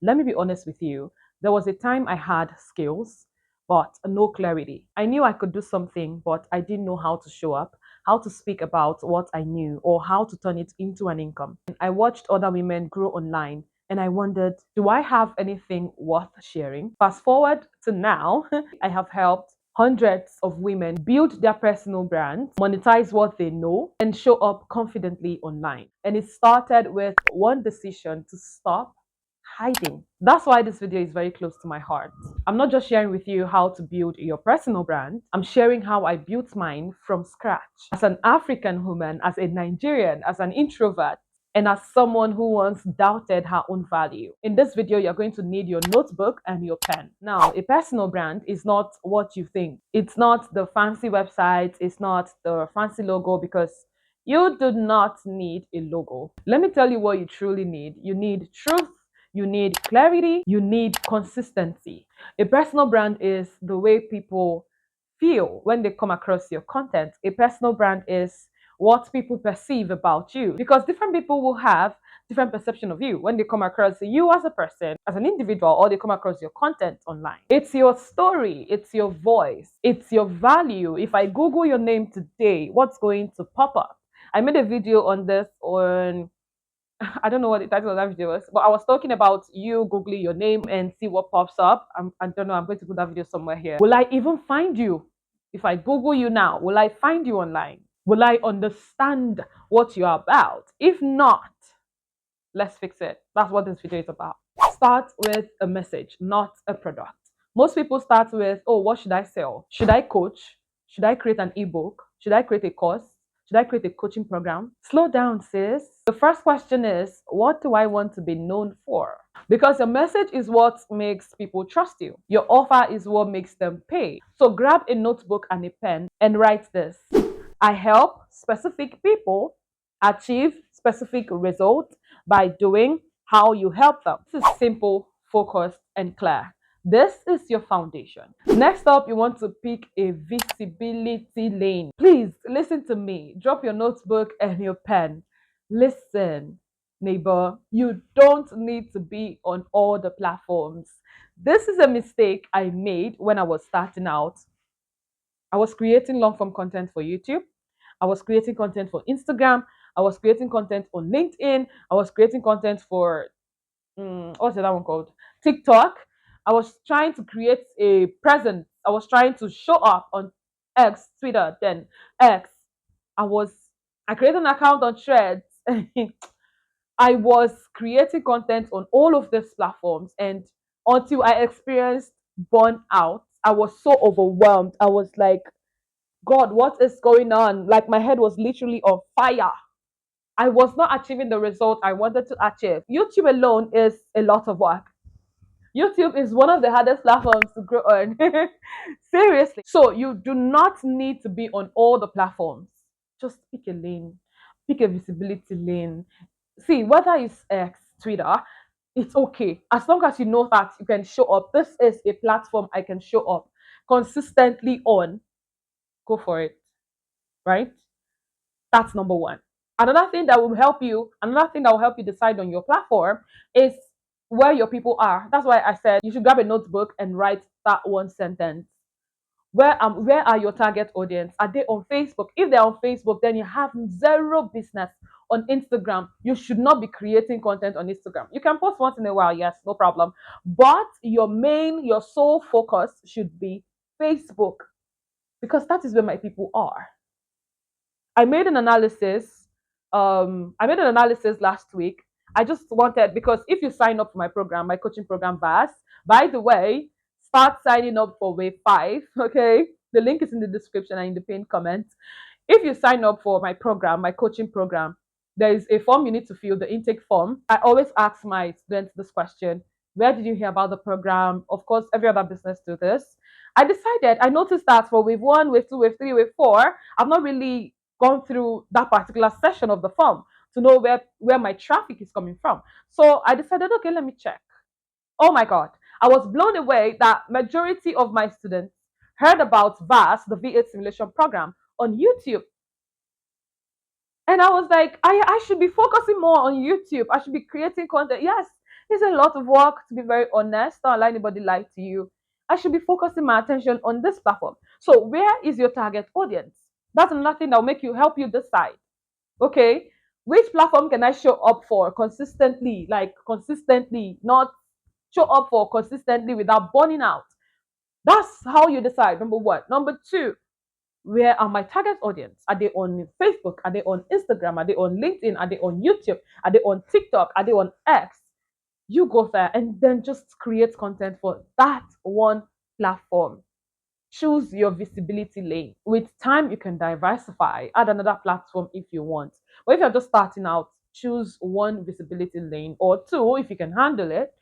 Let me be honest with you. There was a time I had skills, but no clarity. I knew I could do something, but I didn't know how to show up, how to speak about what I knew, or how to turn it into an income. I watched other women grow online and I wondered, do I have anything worth sharing? Fast forward to now, I have helped hundreds of women build their personal brands, monetize what they know, and show up confidently online. And it started with one decision to stop hiding. That's why this video is very close to my heart. I'm not just sharing with you how to build your personal brand, I'm sharing how I built mine from scratch. As an African woman, as a Nigerian, as an introvert, and as someone who once doubted her own value. In this video, you're going to need your notebook and your pen. Now, a personal brand is not what you think. It's not the fancy website, it's not the fancy logo, because you do not need a logo. Let me tell you what you truly need. You need truth, you need clarity, you need consistency. A personal brand is the way people feel when they come across your content. A personal brand is what people perceive about you, because different people will have different perception of you when they come across you as a person, as an individual, or they come across your content online. It's your story, it's your voice, it's your value. If I Google your name today, what's going to pop up? I made a video on this on I don't know what the title of that video was, but I was talking about you Googling your name and see what pops up. I don't know, I'm going to put that video somewhere here. Will I even find you? If I Google you now, will I find you online? Will I understand what you're about? If not, let's fix it. That's what this video is about. Start with a message, not a product. Most people start with, oh, what should I sell? Should I coach? Should I create an ebook? Should I create a course? Should I create a coaching program? Slow down, sis. The first question is, what do I want to be known for? Because your message is what makes people trust you. Your offer is what makes them pay. So grab a notebook and a pen and write this. I help specific people achieve specific results by doing how you help them. This is simple, focused, and clear. This is your foundation. Next up, you want to pick a visibility lane. Please listen to me. Drop your notebook and your pen. Listen, neighbor, you don't need to be on all the platforms. This is a mistake I made when I was starting out. I was creating long form content for YouTube. I was creating content for Instagram. I was creating content on LinkedIn. I was creating content for what's the other one called? TikTok. I was trying to create a presence. I was trying to show up on X, Twitter, then X. I created an account on Threads. I was creating content on all of these platforms, and until I experienced burnout, I was so overwhelmed. I was like, God, what is going on? Like my head was literally on fire. I was not achieving the result I wanted to achieve. YouTube alone is a lot of work. YouTube is one of the hardest platforms to grow on. Seriously. So you do not need to be on all the platforms. Just pick a lane, pick a visibility lane. See, whether it's X, Twitter, it's okay. As long as you know that you can show up. This is a platform I can show up consistently on. Go for it. Right? That's number one. Another thing that will help you decide on your platform is where your people are. That's why I said you should grab a notebook and write that one sentence. Where are your target audience? Are they on Facebook? If they're on Facebook, then you have zero business on Instagram. You should not be creating content on Instagram. You can post once in a while, yes, no problem. But your sole focus should be Facebook, because that is where my people are. I made an analysis. Last week. I just wanted, because if you sign up for my program, my coaching program, VAS, by the way, start signing up for Wave 5. Okay. The link is in the description and in the pinned comments. If you sign up for my program, my coaching program, there is a form you need to fill, the intake form. I always ask my students this question: where did you hear about the program? Of course, every other business do this. I noticed that for Wave 1, Wave 2, Wave 3, Wave 4, I've not really gone through that particular session of the form to know where my traffic is coming from. So I decided, okay, let me check. Oh my God. I was blown away that majority of my students heard about VAS, the V8 simulation program, on YouTube. And I was like, I should be focusing more on YouTube. I should be creating content. Yes, It's a lot of work, to be very honest. Don't allow anybody lie to you. I should be focusing my attention on this platform. So where is your target audience? That's another thing that will make you help you decide. Okay, which platform can I show up for consistently? Like consistently, not show up for consistently without burning out. That's how you decide. Number one. Number two, where are my target audience? Are they on Facebook? Are they on Instagram? Are they on LinkedIn? Are they on YouTube? Are they on TikTok? Are they on X? You go there and then just create content for that one platform. Choose your visibility lane. With time, you can diversify, add another platform if you want. But if you're just starting out, choose one visibility lane or two if you can handle it.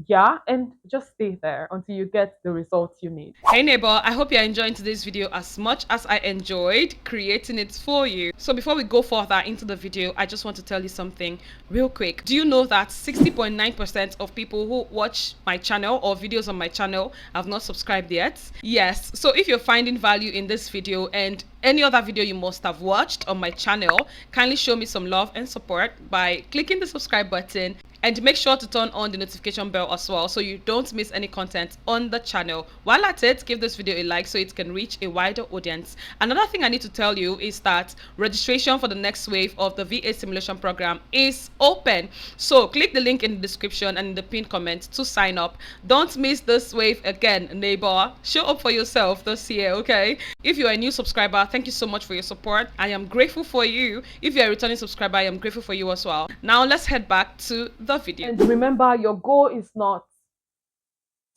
Yeah, and just stay there until you get the results you need. Hey neighbor, I hope you're enjoying today's video as much as I enjoyed creating it for you. So before we go further into the video, I just want to tell you something real quick. Do you know that 60.9% of people who watch my channel or videos on my channel have not subscribed yet? Yes, so if you're finding value in this video and any other video you must have watched on my channel, kindly show me some love and support by clicking the subscribe button, and make sure to turn on the notification bell as well so you don't miss any content on the channel. While at it, give this video a like so it can reach a wider audience. Another thing I need to tell you is that registration for the next wave of the VA simulation program is open. So click the link in the description and in the pinned comment to sign up. Don't miss this wave again, neighbor. Show up for yourself this year, okay? If you are a new subscriber, thank you so much for your support. I am grateful for you. If you're a returning subscriber, I am grateful for you as well. Now let's head back to the video. And remember, your goal is not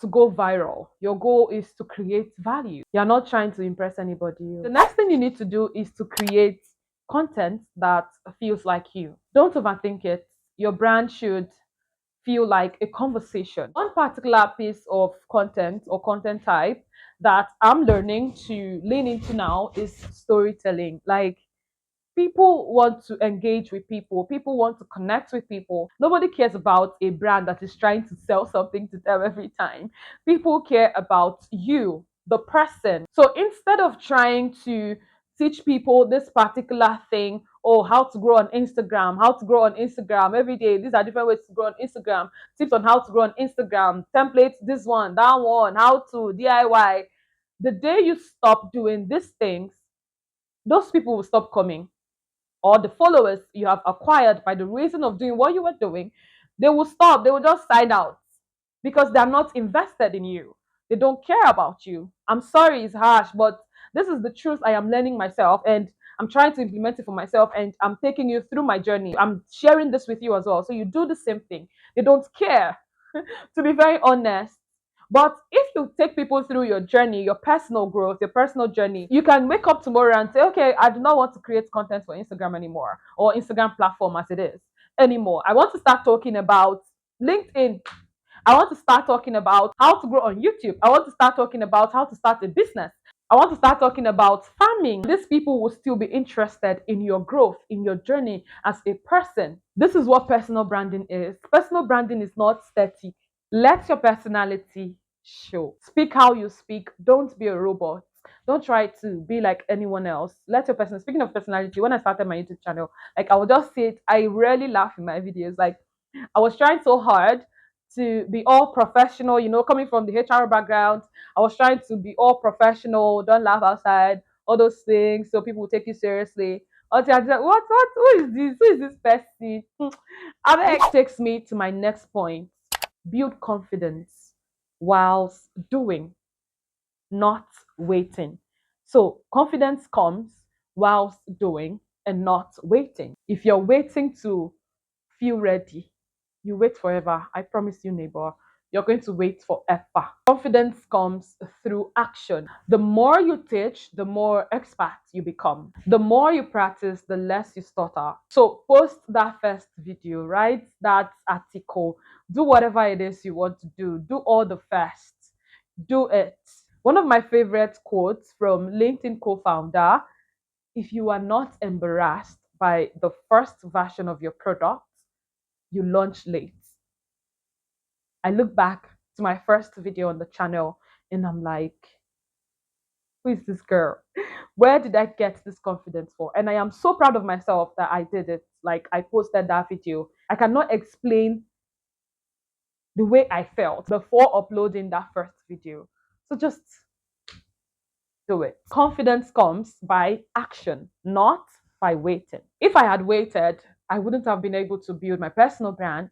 to go viral. Your goal is to create value. You're not trying to impress anybody. The next thing you need to do is to create content that feels like you. Don't overthink it. Your brand should feel like a conversation. One particular piece of content or content type that I'm learning to lean into now is storytelling. Like, people want to engage with people. People want to connect with people. Nobody cares about a brand that is trying to sell something to them every time. People care about you, the person. So instead of trying to teach people this particular thing, or how to grow on Instagram, how to grow on Instagram every day, these are different ways to grow on Instagram, tips on how to grow on Instagram, templates, this one, that one, how to DIY. The day you stop doing these things, those people will stop coming, or the followers you have acquired by the reason of doing what you were doing, they will stop. They will just sign out because they're not invested in you. They don't care about you. I'm sorry, it's harsh, but this is the truth I am learning myself, and I'm trying to implement it for myself, and I'm taking you through my journey. I'm sharing this with you as well. So you do the same thing. They don't care, to be very honest. But if you take people through your journey, your personal growth, your personal journey, you can wake up tomorrow and say, okay, I do not want to create content for Instagram anymore, or Instagram platform as it is anymore. I want to start talking about LinkedIn. I want to start talking about how to grow on YouTube. I want to start talking about how to start a business. I want to start talking about farming. These people will still be interested in your growth, in your journey as a person. This is what personal branding is. Personal branding is not static. Let your personality show. Speak how you speak. Don't be a robot. Don't try to be like anyone else. Let your person. Speaking of personality, when I started my YouTube channel, like I would just say it, I rarely laugh in my videos. Like I was trying so hard to be all professional, coming from the HR background. I was trying to be all professional, don't laugh outside, all those things, so people will take you seriously. Until I was like, what, who is this? Who is this person? Abeg takes me to my next point. Build confidence whilst doing, not waiting. So confidence comes whilst doing and not waiting. If you're waiting to feel ready, you wait forever. I promise you, neighbor, you're going to wait forever. Confidence comes through action. The more you teach, the more expert you become. The more you practice, the less you stutter. So post that first video, write that article, do whatever it is you want to do. Do all the first. Do it. One of my favorite quotes from LinkedIn co-founder: if you are not embarrassed by the first version of your product, you launch late. I look back to my first video on the channel and I'm like, who is this girl? Where did I get this confidence for? And I am so proud of myself that I did it. Like, I posted that video. I cannot explain the way I felt before uploading that first video. So just do it. Confidence comes by action, not by waiting. If I had waited, I wouldn't have been able to build my personal brand.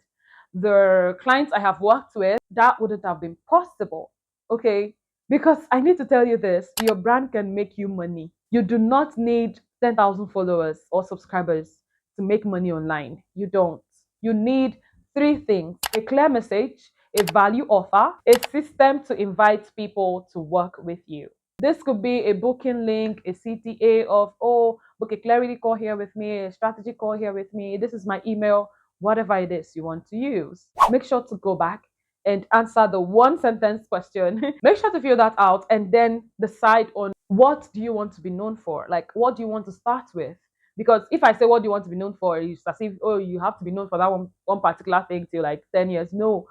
The clients I have worked with, that wouldn't have been possible. Okay? Because I need to tell you this, your brand can make you money. You do not need 10,000 followers or subscribers to make money online. You don't. You need three things: a clear message, a value offer, a system to invite people to work with you. This could be a booking link, a CTA of, oh, book a clarity call here with me, a strategy call here with me. This is my email, whatever it is you want to use. Make sure to go back and answer the one sentence question. Make sure to fill that out and then decide on what do you want to be known for? Like, what do you want to start with? Because if I say, what do you want to be known for? It's as if, oh, you have to be known for that one particular thing till like 10 years. No.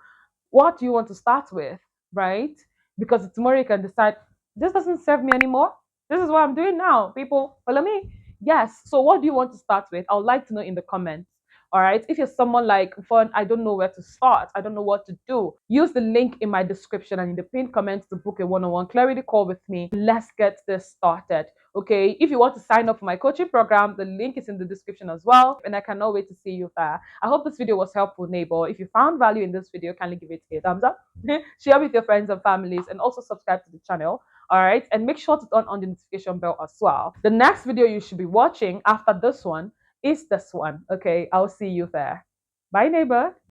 What do you want to start with? Right? Because tomorrow you can decide, this doesn't serve me anymore. This is what I'm doing now. People, follow me. Yes. So, what do you want to start with? I would like to know in the comments. All right. If you're someone like fun, I don't know where to start. I don't know what to do. Use the link in my description and in the pinned comments to book a one-on-one clarity call with me. Let's get this started. Okay. If you want to sign up for my coaching program, the link is in the description as well. And I cannot wait to see you there. I hope this video was helpful, neighbor. If you found value in this video, kindly give it a thumbs up. Share with your friends and families, and also subscribe to the channel. All right. And make sure to turn on the notification bell as well. The next video you should be watching after this one is this one. Okay. I'll see you there. Bye, neighbor.